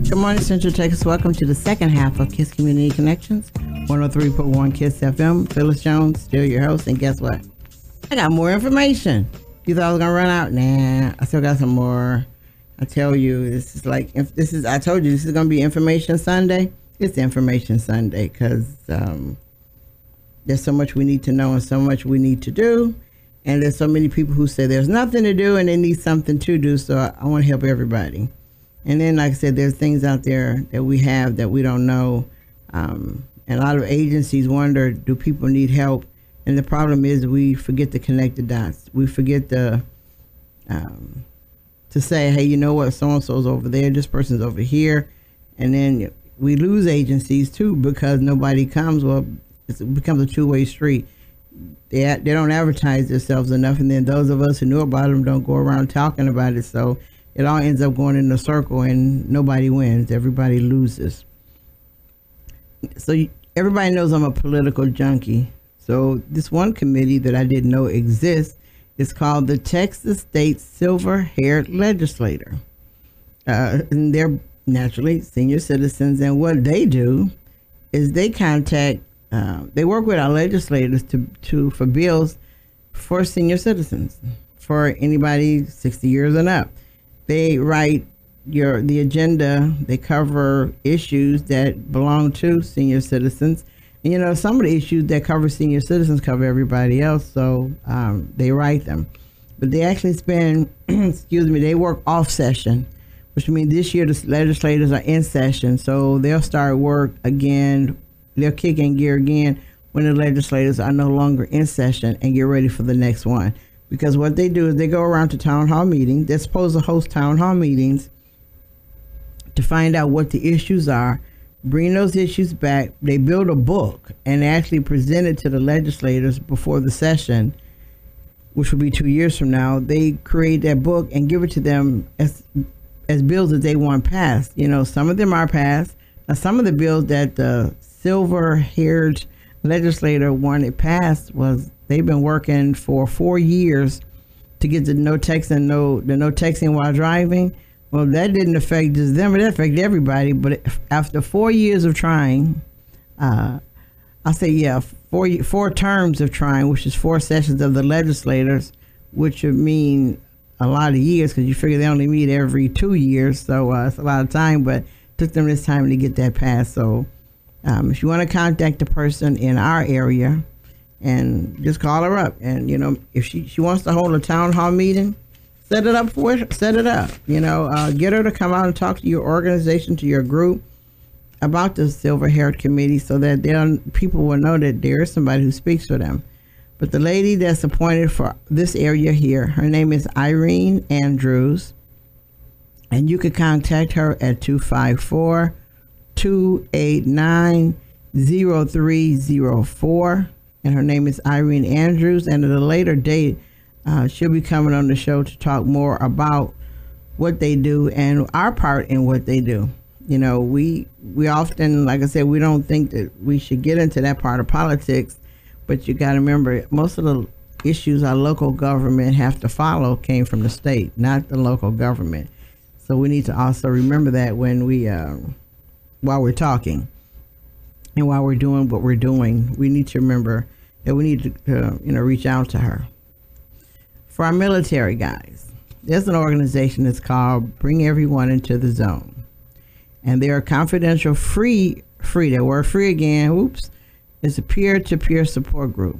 Good morning, Central Texas. Welcome to the second half of KISS Community Connections, 103.1 KISS FM. Phyllis Jones, still your host, and guess what? I got more information. You thought I was gonna run out? Nah, I still got some more. I tell you, this is like, if this is, I told you this is gonna be Information Sunday. It's Information Sunday because there's so much we need to know and so much we need to do, and there's so many people who say there's nothing to do and they need something to do. So I want to help everybody. And then, like I said, there's things out there that we have that we don't know. And a lot of agencies wonder, do people need help? And the problem is we forget to connect the dots. We forget to say, hey, you know what, so-and-so's over there, this person's over here. And then we lose agencies too because nobody comes. Well, it becomes a two-way street. They don't advertise themselves enough. And then those of us who know about them don't go around talking about it. So it all ends up going in a circle and nobody wins. Everybody loses. So everybody knows I'm a political junkie. So this one committee that I didn't know exists is called the Texas State Silver-Haired Legislator. And they're naturally senior citizens. And what they do is they contact, they work with our legislators for bills for senior citizens, for anybody 60 years and up. They write the agenda. They cover issues that belong to senior citizens. And, you know, some of the issues that cover senior citizens cover everybody else, so they write them. But they actually spend, they work off session, which means this year the legislators are in session, so they'll start work again. They'll kick in gear again when the legislators are no longer in session and get ready for the next one. Because what they do is they go around to town hall meetings. They're supposed to host town hall meetings to find out what the issues are, bring those issues back. They build a book and actually present it to the legislators before the session, which will be 2 years from now. They create that book and give it to them as bills that they want passed. You know, some of them are passed. Now, some of the bills that the silver-haired legislator wanted passed was they've been working for 4 years to get the no texting while driving. Well, that didn't affect just them, but it affected everybody. But after 4 years of trying, I'll say, four terms of trying, which is 4 sessions of the legislators, which would mean a lot of years because you figure they only meet every 2 years. So it's a lot of time, but it took them this time to get that passed. So if you want to contact the person in our area, and just call her up, and you know, if she wants to hold a town hall meeting, set it up for her. Set it up. You know, get her to come out and talk to your organization, to your group, about the Silver-Haired Committee, so that people will know that there is somebody who speaks for them. But the lady that's appointed for this area here, her name is Irene Andrews, and you could contact her at 254-289-0304. And her name is Irene Andrews. And at a later date, she'll be coming on the show to talk more about what they do and our part in what they do. You know, we often, like I said, we don't think that we should get into that part of politics, but you got to remember, most of the issues our local government have to follow came from the state, not the local government. So we need to also remember that when we, while we're talking and while we're doing what we're doing, we need to remember that we need to, reach out to her. For our military guys, there's an organization that's called Bring Everyone Into the Zone. And they're a confidential, free, that word free again, oops, it's a peer-to-peer support group.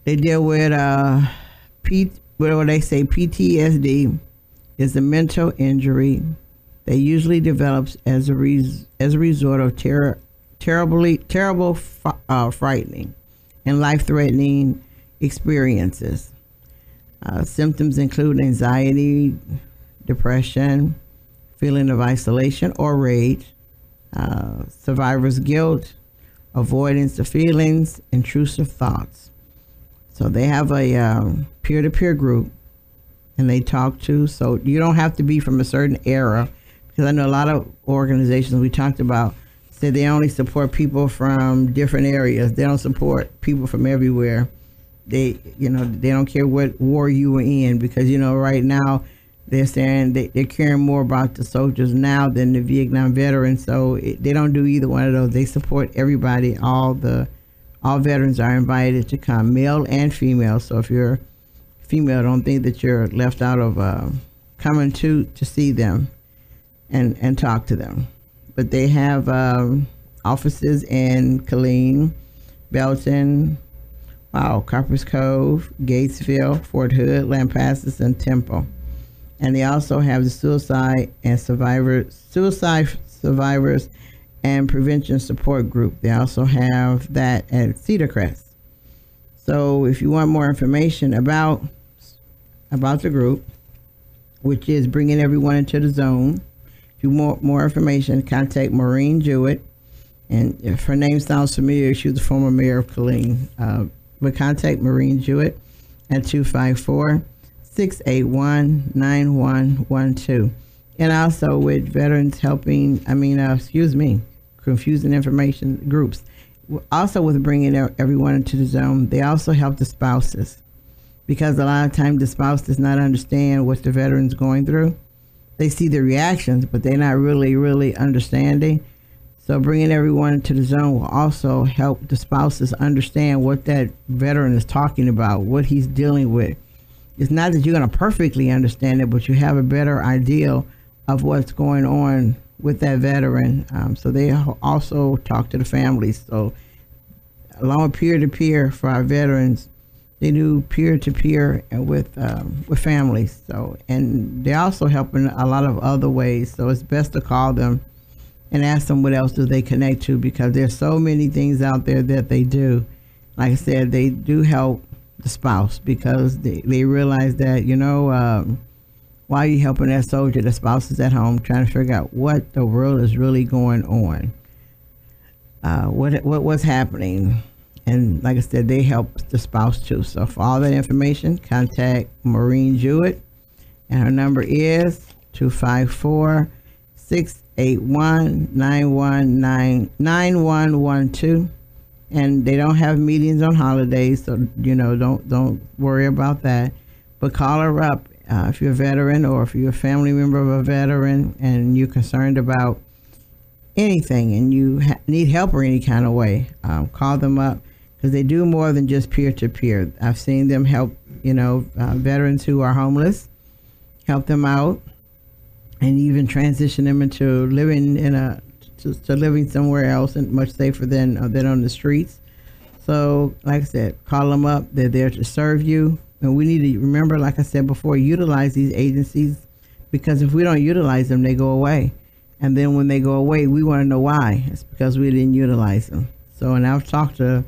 They deal with, PTSD is a mental injury that usually develops as a result of terrible, frightening, and life-threatening experiences. Symptoms include anxiety, depression, feeling of isolation or rage, survivor's guilt, avoidance of feelings, intrusive thoughts. So they have a peer-to-peer group, and they talk to, so you don't have to be from a certain era, because I know a lot of organizations we talked about said they only support people from different areas. They don't support people from everywhere. they don't care what war you were in, because right now they're saying they're caring more about the soldiers now than the Vietnam veterans. So they don't do either one of those. They support everybody. All veterans are invited to come, male and female. So if you're female, don't think that you're left out of coming to see them and talk to them. But they have offices in Killeen, Belton, Copper's Cove, Gatesville, Fort Hood, Lampasas, and Temple. And they also have the suicide survivors and prevention support group. They also have that at Cedar Crest. So if you want more information about the group, which is bringing everyone into the zone, if you want more information, contact Maureen Jewett. And if her name sounds familiar, she was the former mayor of Killeen. But contact Maureen Jewett at 254-681-9112. And also with Veterans Confusing Information groups. Also with bringing everyone into the zone, they also help the spouses. Because a lot of times the spouse does not understand what the veteran's going through. They see the reactions, but they're not really understanding. So bringing everyone into the zone will also help the spouses understand what that veteran is talking about, what he's dealing with. It's not that you're going to perfectly understand it, but you have a better idea of what's going on with that veteran. So they also talk to the families. So along with peer-to-peer for our veterans, they do peer-to-peer with families. So, and they also help in a lot of other ways. So it's best to call them and ask them what else do they connect to, because there's so many things out there that they do. Like I said, they do help the spouse, because they realize that, why are you helping that soldier? The spouse is at home trying to figure out what the world is really going on. What's happening. And like I said, they help the spouse too. So for all that information, contact Maureen Jewett, and her number is 254-681-9112. And they don't have meetings on holidays, so don't worry about that. But call her up if you're a veteran, or if you're a family member of a veteran and you're concerned about anything and you need help or any kind of way. Call them up, because they do more than just peer-to-peer. I've seen them help veterans who are homeless, help them out, and even transition them into living living somewhere else and much safer than on the streets. So like I said, call them up. They're there to serve you. And we need to remember, like I said before, utilize these agencies, because if we don't utilize them, they go away. And then when they go away, we want to know why. It's because we didn't utilize them. So, and I've talked to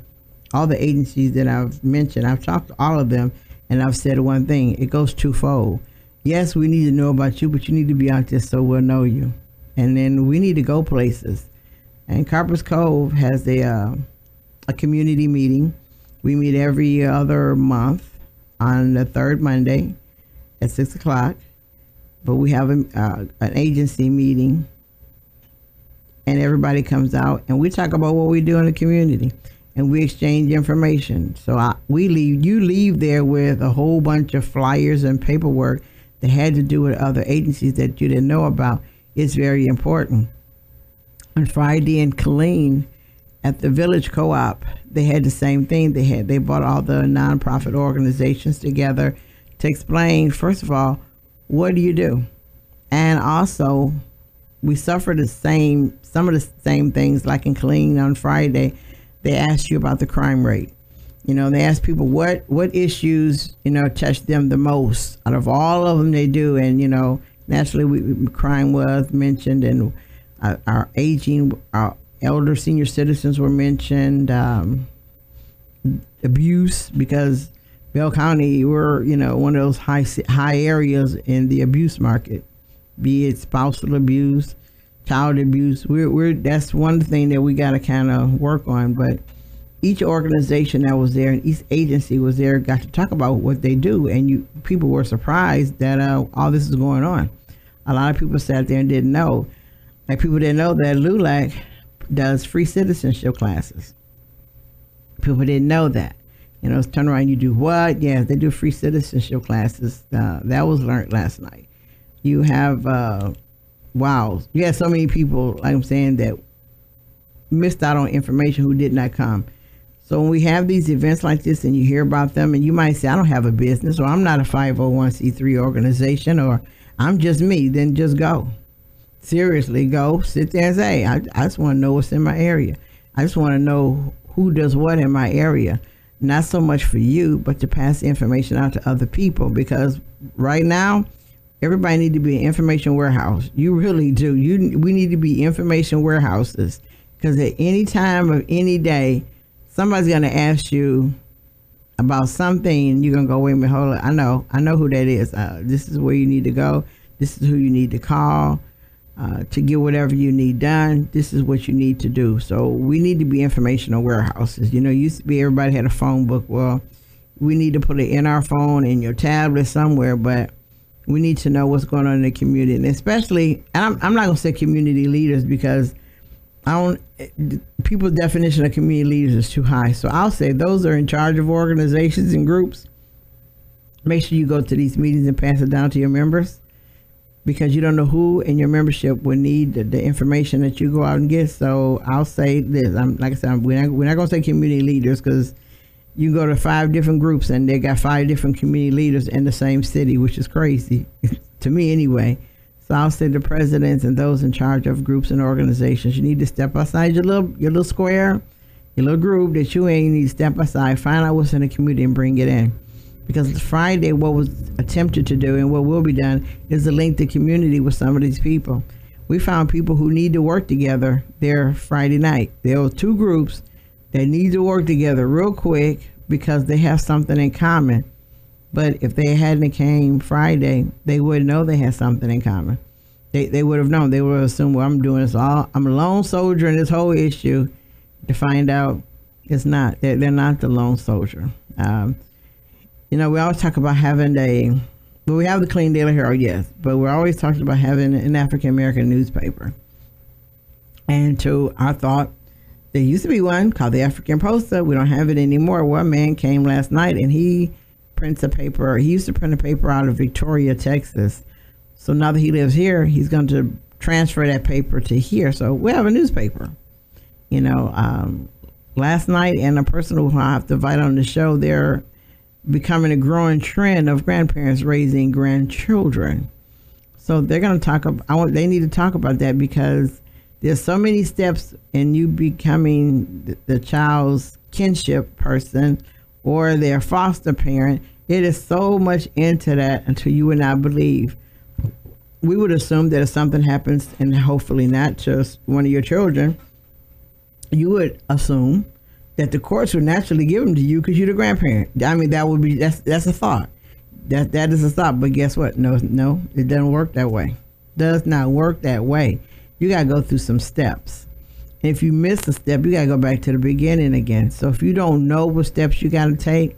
all the agencies that I've mentioned. I've talked to all of them, and I've said one thing. It goes twofold. Yes, we need to know about you, but you need to be out there so we'll know you. And then we need to go places. And Copper's Cove has a community meeting. We meet every other month on the third Monday at 6 o'clock. But we have an agency meeting, and everybody comes out, and we talk about what we do in the community, and we exchange information. So you leave there with a whole bunch of flyers and paperwork that had to do with other agencies that you didn't know about. It's very important. On Friday in Killeen at the Village Co-op, they had the same thing. They brought all the nonprofit organizations together to explain, first of all, what do you do? And also, we suffer some of the same things. Like in Killeen on Friday, they asked you about the crime rate. They ask people what issues, touch them the most out of all of them they do. And, naturally, crime was mentioned, and our elder senior citizens were mentioned, abuse, because Bell County, we're, one of those high areas in the abuse market, be it spousal abuse, child abuse. That's one thing that we got to kind of work on. But each organization that was there and each agency was there got to talk about what they do, and people were surprised that all this is going on. A lot of people sat there and didn't know. Like, people didn't know that LULAC does free citizenship classes. People didn't know that. You know, turn around, you do what? Yeah, they do free citizenship classes. That was learned last night. You have, wow, you have so many people, like I'm saying, that missed out on information who did not come. So when we have these events like this and you hear about them, and you might say, I don't have a business, or I'm not a 501c3 organization, or I'm just me, then just go. Seriously, go sit there and say, I just want to know what's in my area. I just want to know who does what in my area. Not so much for you, but to pass the information out to other people, because right now, everybody need to be an information warehouse. You really do. We need to be information warehouses, because at any time of any day, somebody's going to ask you about something, and you're going to go, wait a minute, hold on. I know who that is. This is where you need to go. This is who you need to call to get whatever you need done. This is what you need to do. So we need to be informational warehouses. You know, used to be everybody had a phone book. Well, we need to put it in our phone, in your tablet somewhere, but we need to know what's going on in the community. And especially, and I'm not going to say community leaders, because people's definition of community leaders is too high. So I'll say those are in charge of organizations and groups. Make sure you go to these meetings and pass it down to your members, because you don't know who in your membership will need the information that you go out and get. So I'll say this, like I said, we're not going to say community leaders, because you go to 5 different groups and they got 5 different community leaders in the same city, which is crazy to me anyway. So I'll say the presidents and those in charge of groups and organizations, you need to step outside your little square, your little group that you ain't. You need to step aside, find out what's in the community and bring it in. Because Friday, what was attempted to do and what will be done is to link the community with some of these people. We found people who need to work together there Friday night. There were 2 groups that need to work together real quick because they have something in common. But if they hadn't came Friday, they wouldn't know they had something in common. They would have known. They would have assumed, well, I'm doing this all. I'm a lone soldier in this whole issue. To find out it's not. They're not the lone soldier. You know, we always talk about having we have the Clean Daily Herald, yes, but we're always talking about having an African-American newspaper. And to our thought, there used to be one called the African Poster. We don't have it anymore. One man came last night and he prints a paper. He used to print a paper out of Victoria, Texas. So now that he lives here, he's going to transfer that paper to here. So we have a newspaper. You know, last night, and a person who I have to invite on the show, they're becoming a growing trend of grandparents raising grandchildren. So they're going to talk about, they need to talk about that, because there's so many steps in you becoming the child's kinship person or their foster parent. It is so much into that until you would not believe. We would assume that if something happens, and hopefully not just one of your children, you would assume that the courts would naturally give them to you because you're the grandparent. I mean, that's a thought. That is a thought. But guess what? No, it doesn't work that way. Does not work that way. You got to go through some steps. And if you miss a step, you got to go back to the beginning again. So if you don't know what steps you got to take,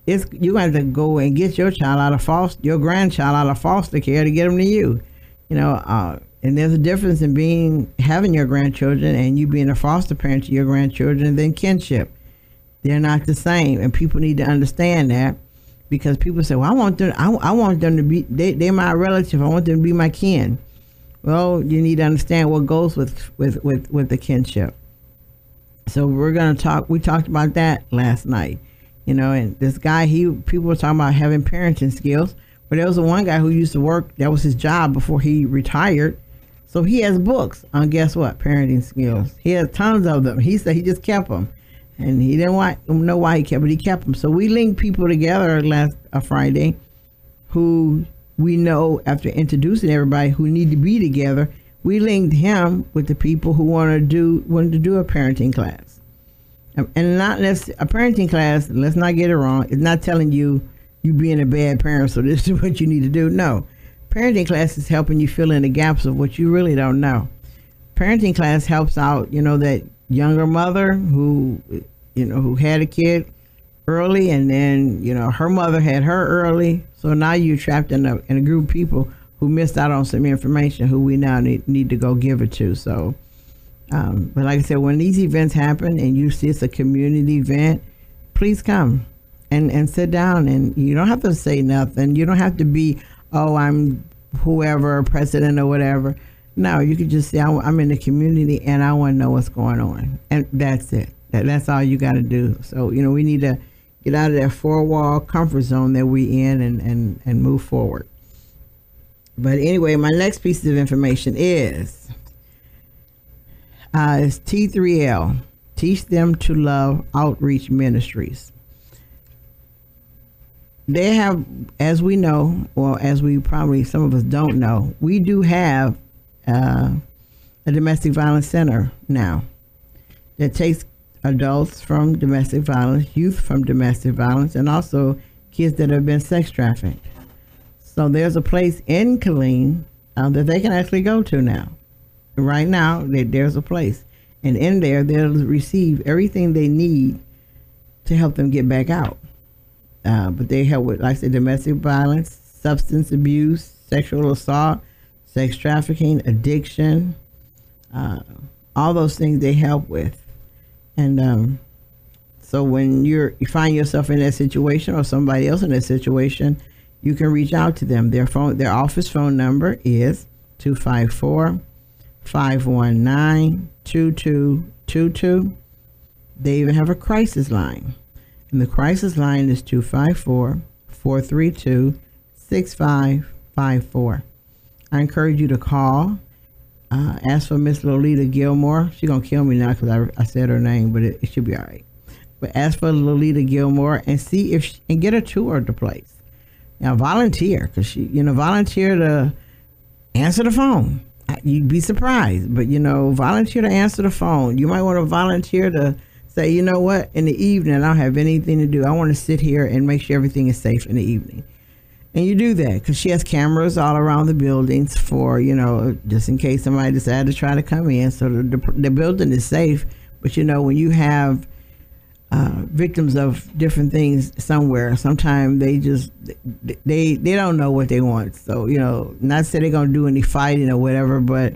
you got to go and get your grandchild out of foster care to get them to you. You know, and there's a difference in having your grandchildren and you being a foster parent to your grandchildren than kinship. They're not the same, and people need to understand that, because people say, well, I want them to be, they're my relative. I want them to be my kin. Well, you need to understand what goes with the kinship. So we talked about that last night, you know, and this guy, people were talking about having parenting skills, but there was one guy who used to work, that was his job before he retired. So he has books on, guess what, parenting skills. He has tons of them. He said he just kept them, and he didn't know why he kept, but he kept them. So we linked people together last Friday who we know, after introducing everybody who need to be together, we linked him with the people who wanted to do a parenting class. And not necessarily a parenting class, let's not get it wrong, it's not telling you being a bad parent, so this is what you need to do. No. Parenting class is helping you fill in the gaps of what you really don't know. Parenting class helps out, you know, that younger mother who had a kid early, and then, you know, her mother had her early. So now you're trapped in a group of people who missed out on some information who we now need to go give it to. So, but like I said, when these events happen and you see it's a community event, please come and sit down, and you don't have to say nothing. You don't have to be, oh, I'm whoever, president or whatever. No, you could just say, I'm in the community and I want to know what's going on. And that's it. That's all you got to do. So, you know, we need to get out of that four-wall comfort zone that we in and move forward. But anyway, my next piece of information is T3L, Teach Them to Love Outreach Ministries. They have, as we know, or as we probably, some of us don't know, we do have a domestic violence center now that takes adults from domestic violence, youth from domestic violence, and also kids that have been sex trafficked. So there's a place in Killeen that they can actually go to now. Right now, there's a place. And in there, they'll receive everything they need to help them get back out. But they help with, like I said, domestic violence, substance abuse, sexual assault, sex trafficking, addiction, all those things they help with. And so when you find yourself in that situation or somebody else in that situation, you can reach out to them. Their office phone number is 254-519-2222. They even have a crisis line. And the crisis line is 254-432-6554. I encourage you to call. Ask for Miss Lolita Gilmore. She's going to kill me now because I said her name, but it should be all right. But ask for Lolita Gilmore and see if and get a tour of the place. Now, volunteer, because volunteer to answer the phone. You'd be surprised, but, volunteer to answer the phone. You might want to volunteer to say, you know what, in the evening, I don't have anything to do. I want to sit here and make sure everything is safe in the evening. And you do that because she has cameras all around the buildings for, just in case somebody decided to try to come in. So the building is safe. But, when you have victims of different things somewhere, sometimes they don't know what they want. So, not say they're going to do any fighting or whatever, but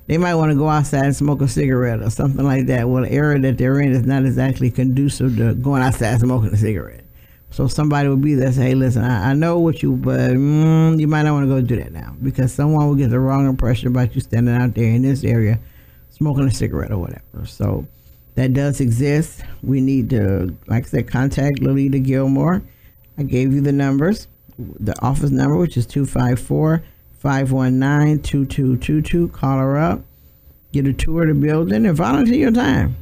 they might want to go outside and smoke a cigarette or something like that. Well, the area that they're in is not exactly conducive to going outside and smoking a cigarette. So somebody will be there and say, hey, listen, I know what you, but you might not want to go do that now because someone will get the wrong impression about you standing out there in this area smoking a cigarette or whatever. So that does exist. We need to, like I said, contact Lolita Gilmore. I gave you the numbers, the office number, which is 254-519-2222. Call her up, get a tour of the building, and volunteer your time.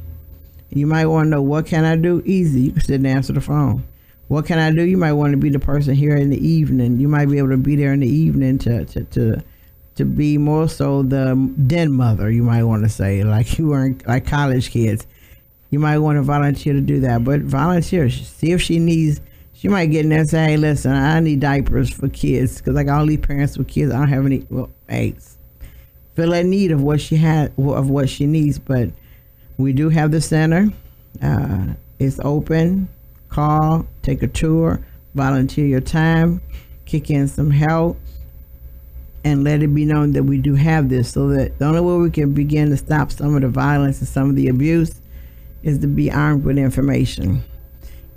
You might want to know, what can I do? Easy. You can sit and answer the phone. What can I do? You might want to be the person here in the evening. You might be able to be there in the evening to be more so the den mother, you might want to say, like you weren't like college kids. You might want to volunteer to do that, but volunteer. See if she needs, she might get in there and say, hey, listen, I need diapers for kids because like all these parents with kids, I don't have any, feel that need of what she had, of what she needs. But we do have the center. It's open. Call, take a tour, volunteer your time, kick in some help, and let it be known that we do have this, so that the only way we can begin to stop some of the violence and some of the abuse is to be armed with information.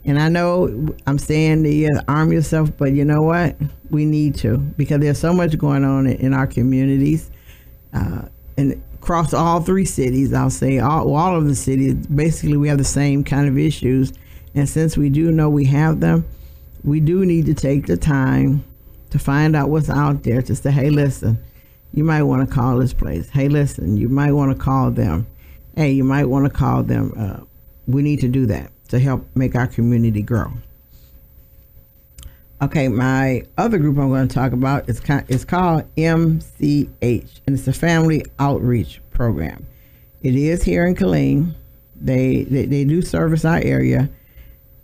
And I know I'm saying that arm yourself, but you know what? We need to, because there's so much going on in our communities, and across all three cities, I'll say all of the cities, basically we have the same kind of issues. And since we do know we have them, we do need to take the time to find out what's out there, to say, hey, listen, you might want to call this place. Hey, listen, you might want to call them. Hey, you might want to call them. We need to do that to help make our community grow. Okay, my other group I'm going to talk about is called MCH, and it's a Family Outreach Program. It is here in Killeen. They do service our area.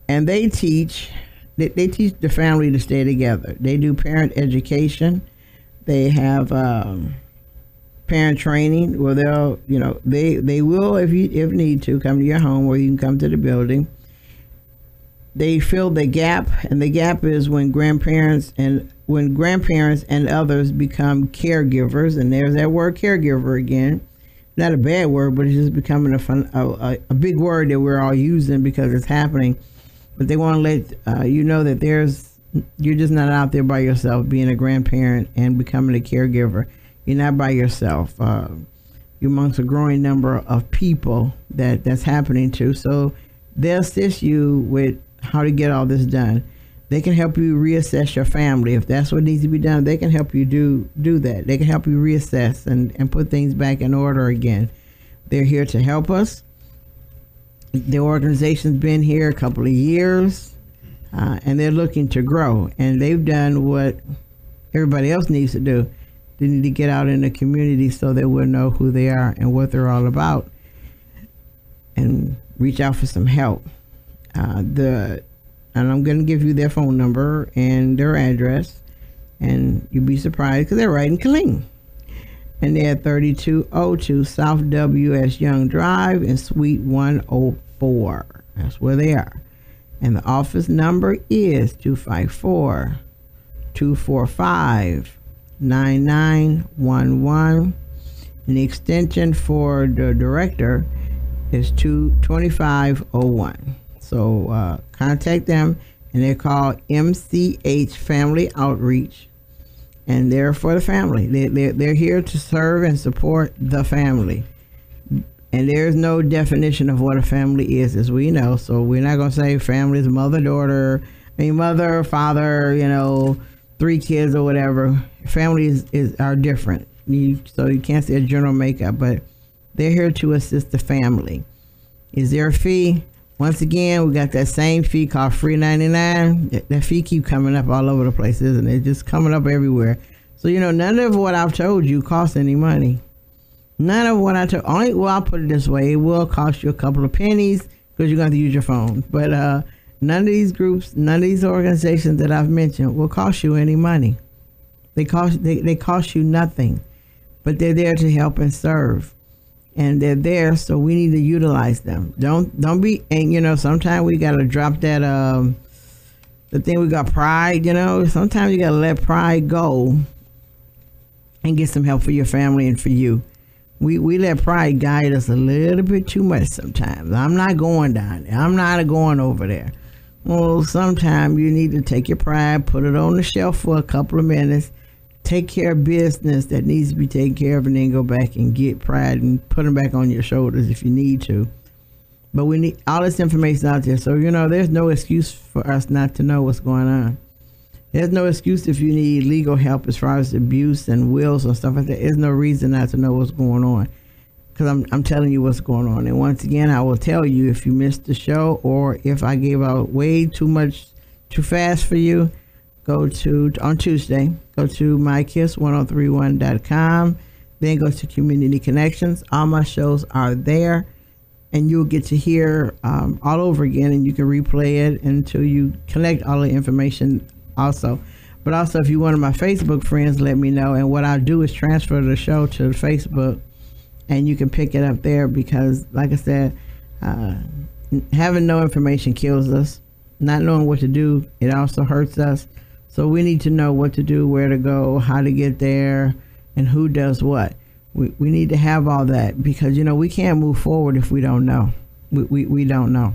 And they teach the family to stay together. They do parent education. They have parent training where they'll, they will, if need to, come to your home, or you can come to the building. They fill the gap, and the gap is when grandparents and others become caregivers, and there's that word caregiver again. Not a bad word, but it's just becoming a big word that we're all using because it's happening. but they want to let you know that you're just not out there by yourself being a grandparent and becoming a caregiver. You're not by yourself. You're amongst a growing number of people that's happening to. So they'll assist you with how to get all this done. They can help you reassess your family. If that's what needs to be done, they can help you do that. They can help you reassess and put things back in order again. They're here to help us. The organization's been here a couple of years, and they're looking to grow. And they've done what everybody else needs to do. They need to get out in the community so that we'll know who they are and what they're all about, and reach out for some help. And I'm going to give you their phone number and their address, and you'll be surprised because they're right in Killeen. And they're at 3202 South W.S. Young Drive in Suite 104. That's where they are. And the office number is 254-245-9911. And the extension for the director is 2501. So contact them, and they're called MUC Family Outreach, and they're for the family. They're here to serve and support the family. And there's no definition of what a family is, as we know. So we're not going to say family is mother, father, 3 kids or whatever. Families are different. So you can't say a general makeup, but they're here to assist the family. Is there a fee? Once again, we got that same fee called free $99. That fee keep coming up all over the place, isn't it? Just coming up everywhere. So, none of what I've told you costs any money. None of what I told, I'll put it this way. It will cost you a couple of pennies because you're going to use your phone. But none of these groups, none of these organizations that I've mentioned will cost you any money. They cost you nothing. But they're there to help and serve. And they're there, so we need to utilize them. Don't be, and sometimes we gotta drop that the thing we got pride. Sometimes you gotta let pride go and get some help for your family and for you. We let pride guide us a little bit too much sometimes. I'm not going down there. I'm not going over there. Well, sometimes you need to take your pride, put it on the shelf for a couple of minutes, take care of business that needs to be taken care of, and then go back and get pride and put them back on your shoulders if you need to. But we need all this information out there. So, there's no excuse for us not to know what's going on. There's no excuse if you need legal help as far as abuse and wills and stuff like that. There's no reason not to know what's going on, because I'm telling you what's going on. And once again, I will tell you if you missed the show or if I gave out way too fast for you, on Tuesday, go to mykiss1031.com, then go to Community Connections. All my shows are there, and you'll get to hear all over again, and you can replay it until you collect all the information also. But also, if you're one of my Facebook friends, let me know, and what I'll do is transfer the show to Facebook, and you can pick it up there, because, like I said, having no information kills us. Not knowing what to do, it also hurts us. So we need to know what to do, where to go, how to get there, and who does what. We need to have all that, because, we can't move forward if we don't know. We don't know.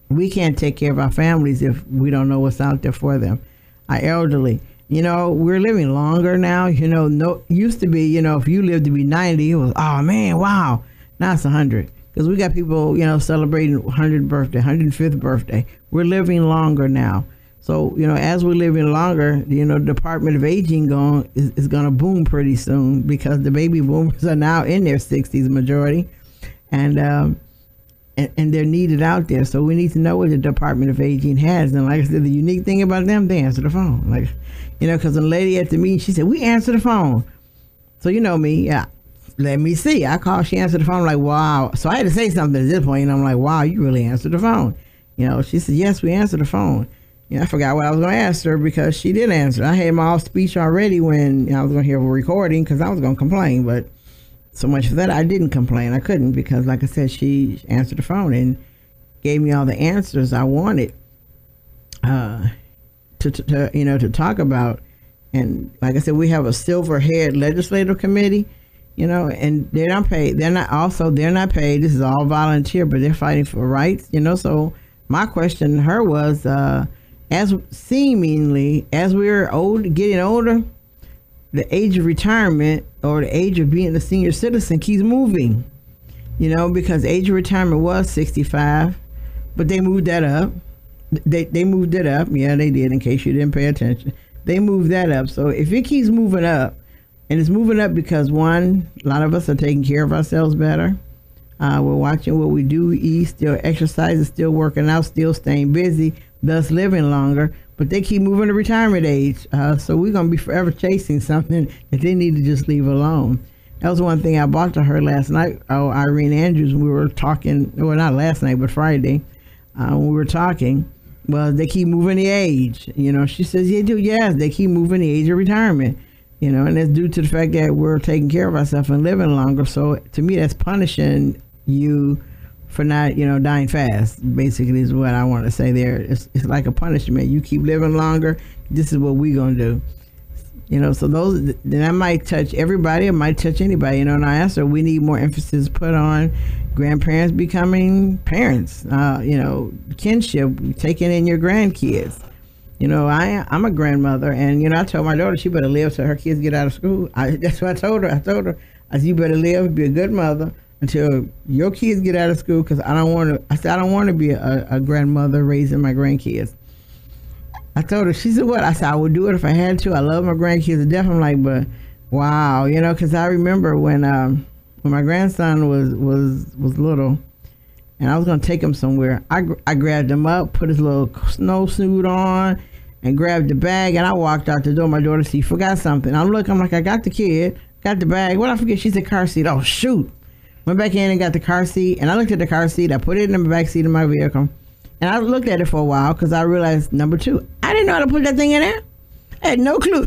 We can't take care of our families if we don't know what's out there for them. Our elderly, we're living longer now. Used to be, if you lived to be 90, it was, oh man, wow. Now it's 100. Because we got people, celebrating 100th birthday, 105th birthday. We're living longer now. So, as we're living longer, the Department of Aging is going to boom pretty soon, because the baby boomers are now in their 60s majority, and they're needed out there. So we need to know what the Department of Aging has. And like I said, the unique thing about them, they answer the phone. Because a lady at the meeting, she said, we answer the phone. So me, yeah. Let me see. I called, she answered the phone. I'm like, wow. So I had to say something at this point, and I'm like, wow, you really answered the phone. She said, yes, we answered the phone. I forgot what I was going to ask her, because she did answer. I had my off speech already when I was going to hear a recording, because I was going to complain. But so much for that, I didn't complain. I couldn't, because like I said, she answered the phone and gave me all the answers I wanted to talk about. And like I said, we have a silver-haired legislative committee, and they're not paid. They're not paid. This is all volunteer, but they're fighting for rights, so my question to her was, as we're getting older, the age of retirement or the age of being a senior citizen keeps moving, because age of retirement was 65, but they moved that up. They moved it up. Yeah, they did, in case you didn't pay attention. They moved that up. So if it keeps moving up, and it's moving up because, one, a lot of us are taking care of ourselves better. We're watching what we do eat, still exercising, still working out, still staying busy, thus living longer. But they keep moving to retirement age. So we're going to be forever chasing something that they need to just leave alone. That was one thing I brought to her last night. Oh, Irene Andrews, we were talking, well, not last night, but Friday, when we were talking. Well, they keep moving the age. She says, yes, they keep moving the age of retirement. And that's due to the fact that we're taking care of ourselves and living longer. So to me, that's punishing you for not, dying fast, basically, is what I want to say there. It's like a punishment. You keep living longer, this is what we're going to do. So that might touch everybody, it might touch anybody, and I asked her, we need more emphasis put on grandparents becoming parents, kinship, taking in your grandkids. I'm a grandmother, and I told my daughter she better live till her kids get out of school. That's what I told her. I said, you better live, be a good mother until your kids get out of school, because I don't want to be a grandmother raising my grandkids. I told her. She said, what? I said, I would do it if I had to. I love my grandkids to death. I'm like, but wow, because I remember when my grandson was little, and I was going to take him somewhere. I grabbed him up, put his little snowsuit on, and grabbed the bag, and I walked out the door. My daughter said, you forgot something. I'm like, I got the kid, got the bag. What did I forget? She said, car seat. Oh, shoot. Went back in and got the car seat, and I looked at the car seat. I put it in the back seat of my vehicle, and I looked at it for a while because I realized, number two, I didn't know how to put that thing in there. I had no clue.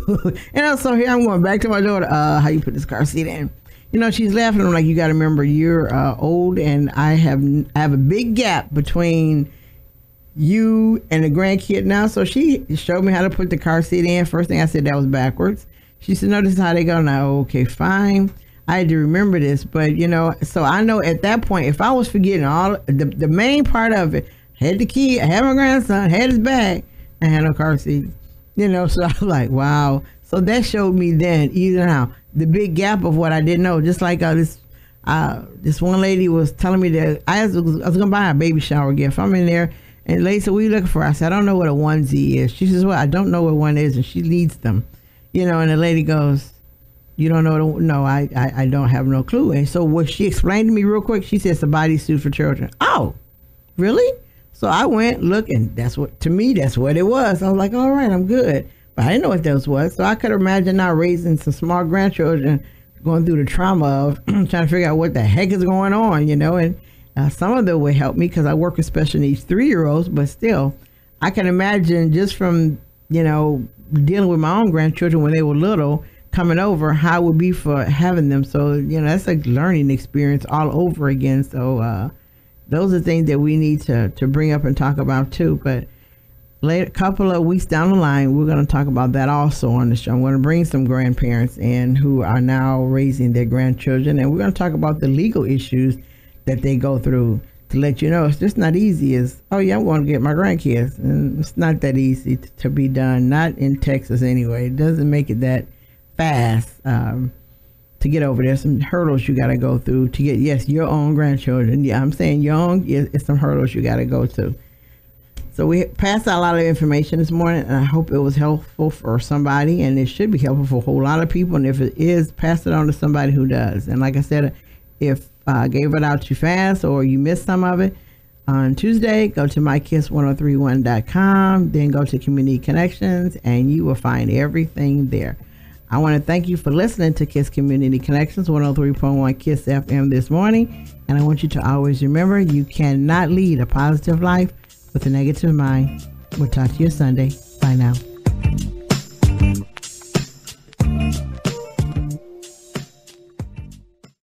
And so here I'm going back to my daughter, how you put this car seat in. She's laughing. I'm like, you got to remember, you're old, and I have a big gap between you and the grandkid now. So she showed me how to put the car seat in. First thing I said, that was backwards. She said, no, this is how they go now. Okay, fine. I had to remember this, but so I know at that point, if I was forgetting all the main part of it, had the kid, I had my grandson, had his bag, I had no car seat. So I was like, wow. So that showed me then, either now, the big gap of what I didn't know. Just like this one lady was telling me that I was going to buy a baby shower gift. I'm in there, and the lady said, what are you looking for? I said, I don't know what a onesie is. She says, well, I don't know what one is, and she leads them. And the lady goes, you don't know? No, I don't have no clue. And so what she explained to me real quick, she said it's a bodysuit for children. Oh, really? So I went, look, and that's what it was. I was like, all right, I'm good. But I didn't know what those was. So I could imagine now raising some small grandchildren, going through the trauma of trying to figure out what the heck is going on, and some of them would help me because I work with special needs 3-year-olds, but still, I can imagine just from, dealing with my own grandchildren when they were little, coming over, how it would be for having them. So, that's a learning experience all over again. So those are things that we need to bring up and talk about too. But later, a couple of weeks down the line, we're going to talk about that also on the show. I'm going to bring some grandparents in who are now raising their grandchildren, and we're going to talk about the legal issues that they go through to let you know it's just not easy as, oh yeah, I'm going to get my grandkids. And it's not that easy to be done, not in Texas anyway. It doesn't make it that fast to get over there. Some hurdles you got to go through to get, yes, your own grandchildren. Yeah, I'm saying your own, it's some hurdles you got to go to. So we passed out a lot of information this morning, and I hope it was helpful for somebody, and it should be helpful for a whole lot of people. And if it is, pass it on to somebody who does. And like I said, if I gave it out too fast or you missed some of it, on Tuesday, go to mykiss1031.com, then go to Community Connections, and you will find everything there. I want to thank you for listening to KISS Community Connections 103.1 KISS FM this morning. And I want you to always remember, you cannot lead a positive life with a negative mind. We'll talk to you Sunday. Bye now.